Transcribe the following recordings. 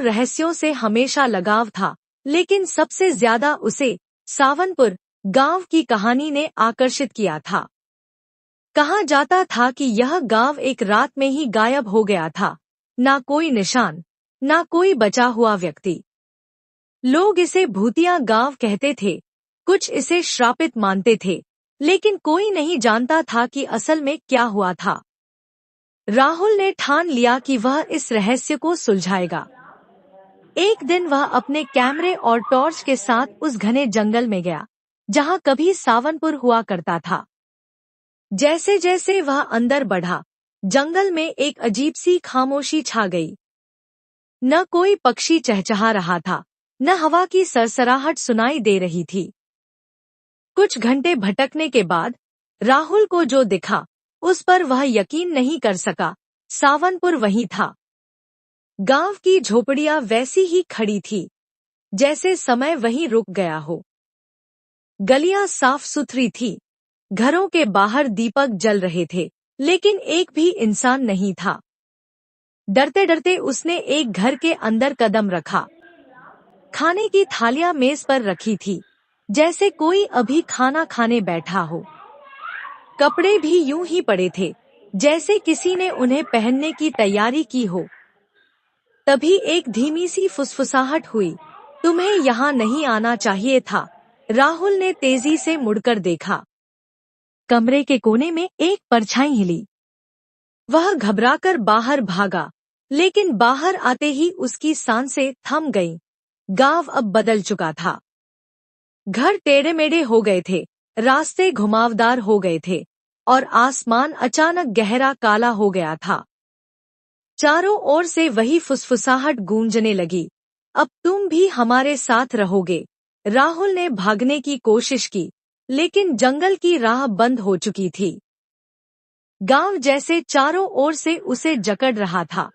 रहस्यों से हमेशा लगाव था, लेकिन सबसे ज्यादा उसे सावनपुर गांव की कहानी ने आकर्षित किया था। कहा जाता था कि यह गांव एक रात में ही गायब हो गया था, ना कोई निशान, ना कोई बचा हुआ व्यक्ति। लोग इसे भूतिया गांव कहते थे, कुछ इसे श्रापित मानते थे, लेकिन कोई नहीं जानता था कि असल में क्या हुआ था। राहुल ने ठान लिया कि वह इस रहस्य को सुलझाएगा। एक दिन वह अपने कैमरे और टॉर्च के साथ उस घने जंगल में गया, जहां कभी सावनपुर हुआ करता था। जैसे जैसे वह अंदर बढ़ा, जंगल में एक अजीब सी खामोशी छा गई। न कोई पक्षी चहचहा रहा था, न हवा की सरसराहट सुनाई दे रही थी। कुछ घंटे भटकने के बाद राहुल को जो दिखा, उस पर वह यकीन नहीं कर सका। सावनपुर वहीं था। गांव की झोपड़ियां वैसी ही खड़ी थी, जैसे समय वहीं रुक गया हो। गलियां साफ सुथरी थी, घरों के बाहर दीपक जल रहे थे, लेकिन एक भी इंसान नहीं था। डरते डरते उसने एक घर के अंदर कदम रखा। खाने की थालियां मेज पर रखी थी, जैसे कोई अभी खाना खाने बैठा हो। कपड़े भी यूं ही पड़े थे, जैसे किसी ने उन्हें पहनने की तैयारी की हो। तभी एक धीमी सी फुसफुसाहट हुई। तुम्हें यहाँ नहीं आना चाहिए था। राहुल ने तेजी से मुड़कर देखा। कमरे के कोने में एक परछाई हिली। वह घबराकर बाहर भागा, लेकिन बाहर आते ही उसकी सांसें थम गईं। गांव अब बदल चुका था। घर टेढ़े मेढ़े हो गए थे, रास्ते घुमावदार हो गए थे, और आसमान अचानक गहरा काला हो गया था। चारों ओर से वही फुसफुसाहट गूंजने लगी। अब तुम भी हमारे साथ रहोगे। राहुल ने भागने की कोशिश की, लेकिन जंगल की राह बंद हो चुकी थी। गांव जैसे चारों ओर से उसे जकड़ रहा था।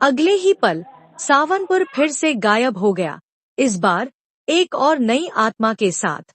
अगले ही पल सावनपुर फिर से गायब हो गया, इस बार एक और नई आत्मा के साथ।